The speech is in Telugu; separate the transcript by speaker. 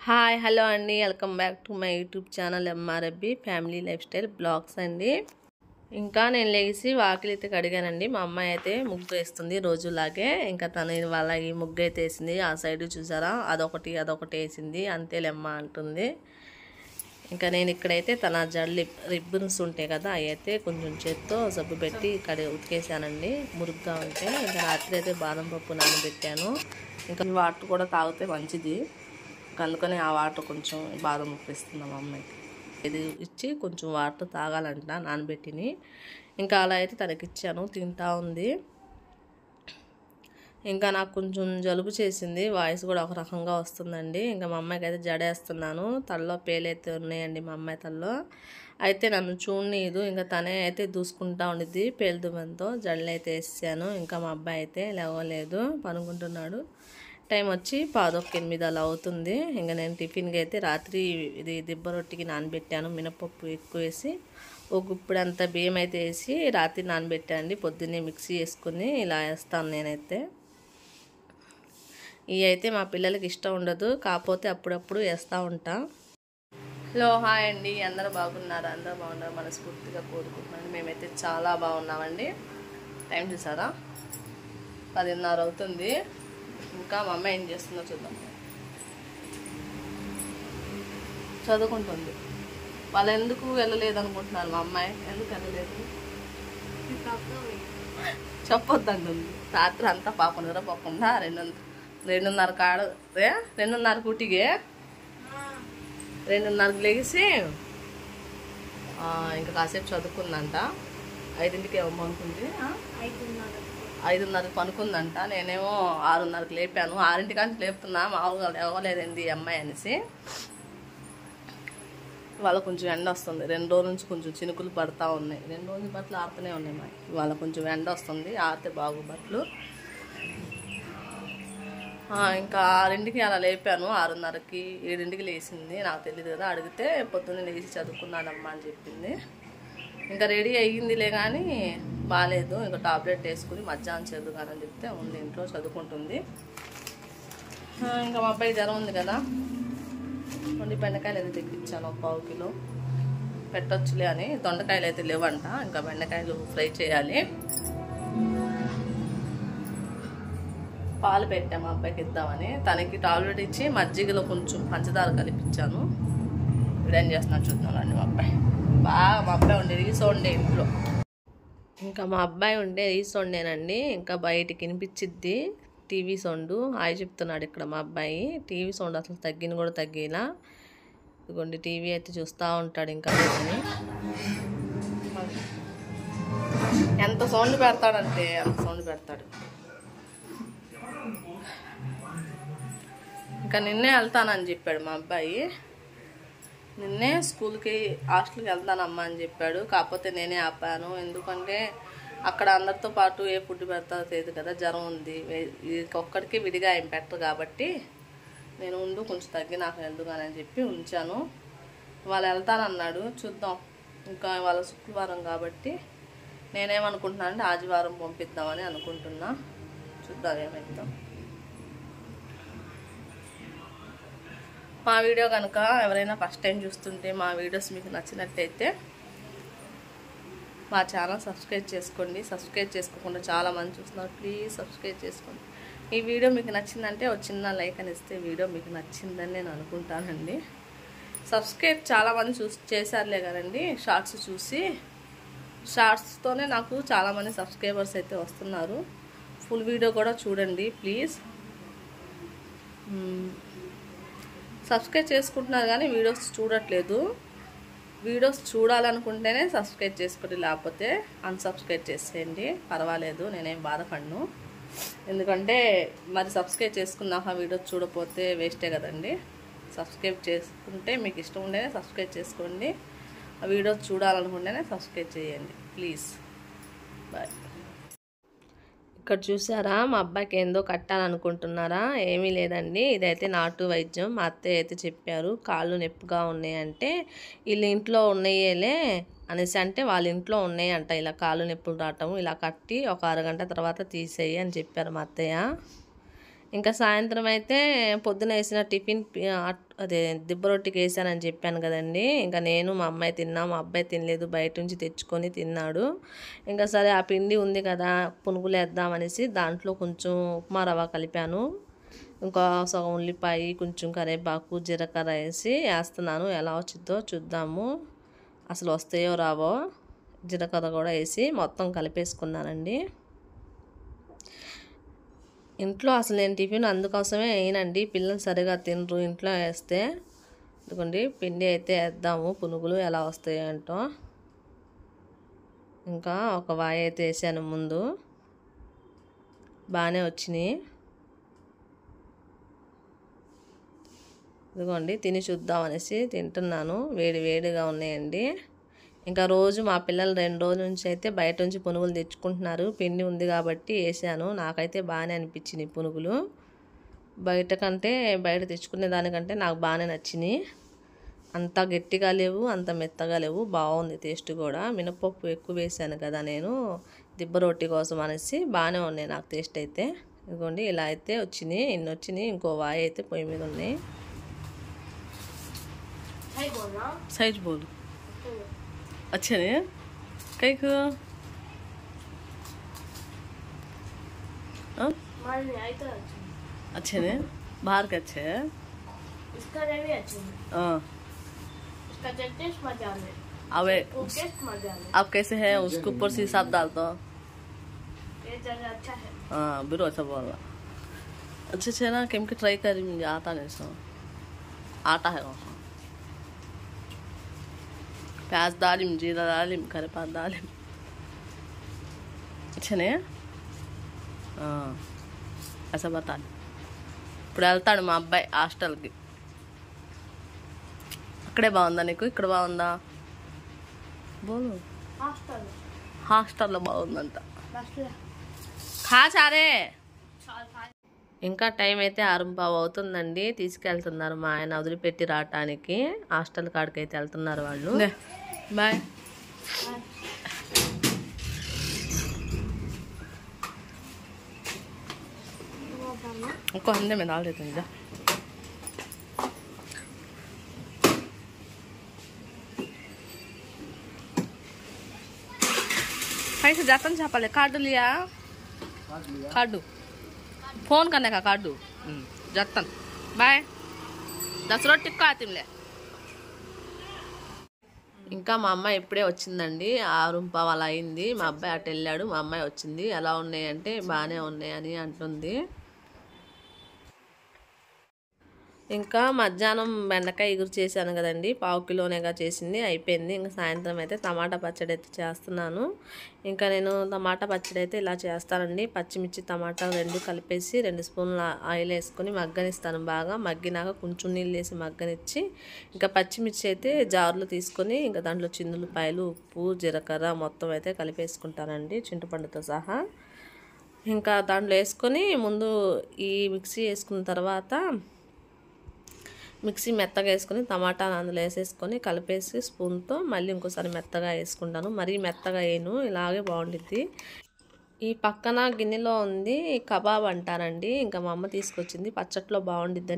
Speaker 1: హాయ్ హలో అండి, welcome back to my YouTube channel ఎంఆర్ఎబ్బి ఫ్యామిలీ లైఫ్ స్టైల్ బ్లాగ్స్ అండి. ఇంకా నేను లేచి వాకిలి అయితే కడిగానండి. మా అమ్మాయి అయితే ముగ్గు వేస్తుంది రోజులాగే. ఇంకా తను వాళ్ళ ఈ ముగ్గు అయితే వేసింది. ఆ సైడ్ చూసారా, అదొకటి వేసింది. అంతేలేమ్మ అంటుంది. ఇంకా నేను ఇక్కడైతే తన జడ్లు రిబ్బన్స్ ఉంటాయి కదా, అవి అయితే కొంచెం చేత్తో సబ్బు పెట్టి ఇక్కడ ఉతికేసానండి మురుగ్గా ఉంటే. ఇంకా రాత్రి అయితే బాదం పప్పు నానబెట్టాను. ఇంకా వాటర్ కూడా తాగితే మంచిది, అందుకని ఆ వాటర్ కొంచెం బాదం పప్పు ఇస్తున్నాం అమ్మాయికి. ఇది ఇచ్చి కొంచెం వాటర్ తాగాలంట నానబెట్టిని. ఇంకా అలా అయితే తనకి ఇచ్చాను, తింటా ఉంది. ఇంకా నాకు కొంచెం జలుబు చేసింది, వాయిస్ కూడా ఒక రకంగా వస్తుందండి. ఇంకా మా అమ్మాయికి అయితే జడేస్తున్నాను. తలలో పేలైతే ఉన్నాయండి మా అమ్మాయి తలలో. అయితే నన్ను చూడనీదు, ఇంకా తనే అయితే దూసుకుంటా ఉండిద్ది పేలుదుమంతో. జడలు అయితే వేసాను. ఇంకా మా అబ్బాయి అయితే లేవలేదు, పనుకుంటున్నాడు. టైం వచ్చి 7:08 అలా అవుతుంది. ఇంకా నేను టిఫిన్కి అయితే రాత్రి ఇది దిబ్బ రొట్టికి నానబెట్టాను. మినపప్పు ఎక్కువ వేసి ఒక గుప్పిడంతా బియ్యం అయితే వేసి రాత్రి నానబెట్టాను అండి. పొద్దున్నే మిక్సీ వేసుకుని ఇలా వేస్తాను నేనైతే. ఇవి అయితే మా పిల్లలకి ఇష్టం ఉండదు, కాకపోతే అప్పుడప్పుడు వేస్తూ ఉంటా. హలో హాయ్ అండి, అందరూ బాగున్నారు? అందరూ బాగున్నారు మనస్ఫూర్తిగా కోరుకుంటున్నాను. మేమైతే చాలా బాగున్నామండి. టైం చూసారా, 10:30 అవుతుంది. ఇంకా మా అమ్మాయి ఏం చేస్తుందో చూద్దాం. చదువుకుంటుంది. వాళ్ళు ఎందుకు వెళ్ళలేదు అనుకుంటున్నారు? మా అమ్మాయి ఎందుకు వెళ్ళలేదు చెప్పొద్దంటుంది. రాత్రి అంతా పాప నిద్రపోకుండా 2:30 కాడ 2:30 కూటిగే 2:30కి లేచి ఇంకా కాసేపు చదువుకుందంట. 5ంటికి ఏమో అనుకుంది, 5:30కి పనుకుందంట. నేనేమో 6:30కి లేపాను. 6ంటి నుంచి లేపుతున్నా, మామూలుగా లేవలేదండి ఈ అమ్మాయి అనేసి. వాళ్ళ కొంచెం ఎండ వస్తుంది, 2 రోజుల నుంచి కొంచెం చినుకులు పడతా ఉన్నాయి. 2 రోజుల బట్టలు ఆరుతూనే ఉన్నాయి మా. వాళ్ళ కొంచెం ఎండ వస్తుంది, ఆరితే బాగు బట్టలు. ఇంకా 6ంటికి అలా లేపాను. 6:30కి 7ంటికి లేచింది. నాకు తెలియదు కదా, అడిగితే పొద్దున్నే లేచి చదువుకున్నానమ్మా అని చెప్పింది. ఇంకా రెడీ అయ్యిందిలే కానీ బాగాలేదు. ఇంకా టాబ్లెట్ వేసుకుని మధ్యాహ్నం చదువుగానని చెప్తే ఉంది, ఇంట్లో చదువుకుంటుంది. ఇంకా మా అబ్బాయి జ్వరం ఉంది కదా, కొన్ని బెండకాయలు అయితే తెప్పించాను, 1/4 కిలో పెట్టొచ్చులే అని. దొండకాయలు అయితే లేవంట, ఇంకా బెండకాయలు ఫ్రై చేయాలి. పాలు పెట్టాము మా అబ్బాయికి ఇద్దామని. తనకి టాబ్లెట్ ఇచ్చి మజ్జిగలో కొంచెం పంచదార కలిపించాను. ఇదేం చేస్తున్నాను చూద్దామండి. మా అబ్బాయి మా అబ్బాయి ఉండే రీస్ ఉండే ఇంట్లో. ఇంకా మా అబ్బాయి ఉండే రీస్ ఉండేనండి. ఇంకా బయటికి వినిపించిద్ది టీవీ సౌండ్. హాయ్ చెప్తున్నాడు ఇక్కడ మా అబ్బాయి. టీవీ సౌండ్ అసలు తగ్గిన కూడా తగ్గిలా. ఇదిగోండి టీవీ అయితే చూస్తూ ఉంటాడు. ఇంకా ఎంత సౌండ్ పెడతాడంటే అంత సౌండ్ పెడతాడు. ఇంకా నిన్నే వెళ్తానని చెప్పాడు మా అబ్బాయి. నిన్నే హాస్టల్కి వెళ్తానమ్మా అని చెప్పాడు. కాకపోతే నేనే ఆపాను, ఎందుకంటే అక్కడ అందరితో పాటు ఏ ఫుడ్ పెడతారో తెలియదు కదా, జ్వరం ఉంది. ఒక్కడికి విడిగా ఏం పెట్టరు కాబట్టి నేను ఉండు కొంచెం తగ్గి నాకు వెళ్దుగానని చెప్పి ఉంచాను. వాళ్ళు వెళ్తానన్నాడు, చూద్దాం. ఇంకా వాళ్ళ శుక్రవారం కాబట్టి నేనేమనుకుంటున్నాను అంటే ఆదివారం పంపిద్దామని అనుకుంటున్నా. చూద్దాం ఏమైద్దాం. మా వీడియో కనుక ఎవరైనా ఫస్ట్ టైం చూస్తుంటే మా వీడియోస్ మీకు నచ్చినట్టయితే మా ఛానల్ సబ్స్క్రైబ్ చేసుకోండి. సబ్స్క్రైబ్ చేసుకోకుండా చాలామంది చూస్తున్నారు, ప్లీజ్ సబ్స్క్రైబ్ చేసుకోండి. ఈ వీడియో మీకు నచ్చిందంటే ఒక చిన్న లైక్ అని ఇస్తే వీడియో మీకు నచ్చిందని నేను అనుకుంటానండి. సబ్స్క్రైబ్ చాలామంది చేశారులే కదండి, షార్ట్స్ చూసి. షార్ట్స్తోనే నాకు చాలామంది సబ్స్క్రైబర్స్ అయితే వస్తున్నారు. ఫుల్ వీడియో కూడా చూడండి ప్లీజ్. సబ్స్క్రైబ్ చేసుకుంటున్నారు కానీ వీడియోస్ చూడట్లేదు. వీడియోస్ చూడాలనుకుంటేనే సబ్స్క్రైబ్ చేసుకోండి, లేకపోతే అన్సబ్స్క్రైబ్ చేసేయండి, పర్వాలేదు, నేనేం బాధపడను. ఎందుకంటే మరి సబ్స్క్రైబ్ చేసుకున్నాక వీడియోస్ చూడకపోతే వేస్టే కదండి. సబ్స్క్రైబ్ చేసుకుంటే మీకు ఇష్టం ఉంటేనే సబ్స్క్రైబ్ చేసుకోండి, ఆ వీడియోస్ చూడాలనుకుంటేనే సబ్స్క్రైబ్ చేయండి ప్లీజ్. బాయ్. ఇక్కడ చూసారా, మా అబ్బాయికి ఏందో కట్టాలనుకుంటున్నారా? ఏమీ లేదండి, ఇదైతే నాటు వైద్యం. మా అత్తయ్య అయితే చెప్పారు, కాళ్ళు నొప్పిగా ఉన్నాయంటే వీళ్ళ ఇంట్లో ఉన్నాయేలే అనేసి, అంటే వాళ్ళ ఇంట్లో ఉన్నాయంట ఇలా కాళ్ళు నొప్పులు రావటం. ఇలా కట్టి ఒక అరగంట తర్వాత తీసేయి అని చెప్పారు మా అత్తయ్య. ఇంకా సాయంత్రం అయితే పొద్దున వేసిన టిఫిన్ అదే దిబ్బ రొట్టికి వేసానని చెప్పాను కదండి. ఇంకా నేను మా అమ్మాయి తిన్నాం, మా అబ్బాయి తినలేదు, బయట నుంచి తెచ్చుకొని తిన్నాడు. ఇంకా సరే ఆ పిండి ఉంది కదా పునుగులు వేద్దామనేసి దాంట్లో కొంచెం ఉప్మా రవ్వ కలిపాను. ఇంకా సగం ఉల్లిపాయ, కొంచెం కరివేపాకు, జీలకర్ర వేసి వేస్తున్నాను. ఎలా వచ్చిందో చూద్దాము, అసలు వస్తాయో రావో. జీలకర్ర కూడా వేసి మొత్తం కలిపేసుకున్నానండి. ఇంట్లో అసలు నేను టిఫిన్ అందుకోసమే వేయనండి, పిల్లలు సరిగా తినరు ఇంట్లో వేస్తే. ఇదిగోండి పిండి అయితే వేద్దాము, పునుగులు ఎలా వస్తాయో ఏంటో. ఇంకా ఒక వాయి అయితే వేసాను ముందు, బాగానే వచ్చినాయి. ఇదిగోండి తిని చూద్దాం అనేసి తింటున్నాను, వేడి వేడిగా ఉన్నాయండి. ఇంకా రోజు మా పిల్లలు 2 రోజుల నుంచి అయితే బయట నుంచి పునుగులు తెచ్చుకుంటున్నారు. పిండి ఉంది కాబట్టి వేసాను. నాకైతే బాగానే అనిపించినాయి పునుగులు. బయట తెచ్చుకునే దానికంటే నాకు బాగానే నచ్చినాయి. అంత గట్టిగా లేవు, అంత మెత్తగా లేవు, బాగుంది టేస్ట్ కూడా. మినపప్పు ఎక్కువ వేసాను కదా నేను దిబ్బ రొట్టి కోసం అనేసి, బాగానే ఉన్నాయి నాకు టేస్ట్ అయితే. ఇదిగోండి ఇలా అయితే వచ్చినాయి, ఇన్ని వచ్చినాయి. ఇంకో వాయి అయితే పొయ్యి మీద ఉన్నాయి. సైజ్ బోల్ अच्छे ने कई को अच्छे ने बाहर के अच्छे हैं,
Speaker 2: इसका भी अच्छे है।
Speaker 1: हाँ
Speaker 2: इसका टेस्ट मजा है।
Speaker 1: अबे
Speaker 2: टेस्ट मजा है।
Speaker 1: आप कैसे हैं उसके ऊपर से हिसाब डाल दो।
Speaker 2: ये जगह अच्छा है।
Speaker 1: हाँ बिरो अच्छा बोला, अच्छे अच्छे ना केम के ट्राई करी, मुझे आता नहीं सो आता है वहाँ। प्याज डालिम, जीरा डालिम, करेपात डालिम, अच्छे ने ऐसा बता। ఇప్పుడు వెళ్తాడు మా అబ్బాయి హాస్టల్కి. అక్కడే బాగుందా నీకు, ఇక్కడ బాగుందా బోలు? హాస్టల్లో బాగుందంట. చారే ఇంకా టైం అయితే 6:15 అవుతుందండి. తీసుకెళ్తున్నారు మా ఆయన వదిలిపెట్టి రావటానికి. హాస్టల్ కాడికి అయితే వెళ్తున్నారు వాళ్ళు. బాయ్. ఇంకో అందే మీద ఆల్రెడీ पैसे जाता नहीं छापा ले। कार्ड लिया, कार्ड फोन करने का कार्ड जाता। बाय 10 रोटी टिक्का तिमले. ఇంకా మా అమ్మాయి ఇప్పుడే వచ్చిందండి, 6:15 అలా అయింది. మా అబ్బాయి అటు వెళ్ళాడు, మా అమ్మాయి వచ్చింది. ఎలా ఉన్నాయంటే బాగానే ఉన్నాయని అంటుంది. ఇంకా మధ్యాహ్నం బెండకాయ ఎగురు చేశాను కదండి, 1/4 కిలోనేగా చేసింది, అయిపోయింది. ఇంకా సాయంత్రం అయితే టమాటా పచ్చడి అయితే చేస్తున్నాను. ఇంకా నేను టమాటా పచ్చడి అయితే ఇలా చేస్తానండి. పచ్చిమిర్చి టమాటా 2 కలిపేసి 2 స్పూన్ల ఆయిల్ వేసుకొని మగ్గనిస్తాను. బాగా మగ్గినాక కొంచెం నీళ్ళు వేసి మగ్గనిచ్చి, ఇంకా పచ్చిమిర్చి అయితే జారులో తీసుకొని ఇంకా దాంట్లో చిందులపాయలు, ఉప్పు, జీలకర్ర మొత్తం అయితే కలిపేసుకుంటానండి, చింతపండుతో సహా. ఇంకా దాంట్లో వేసుకొని ముందు ఈ మిక్సీ వేసుకున్న తర్వాత మిక్సీ మెత్తగా వేసుకొని టమాటా అందులో వేసేసుకొని కలిపేసి స్పూన్తో మళ్ళీ ఇంకోసారి మెత్తగా వేసుకుంటాను. మరీ మెత్తగా వేయను, ఇలాగే బాగుండిద్ది. ఈ పక్కన గిన్నెలో ఉంది కబాబ్ అంటారండి, ఇంకా మా అమ్మ తీసుకొచ్చింది, పచ్చట్లో బాగుండిద్దని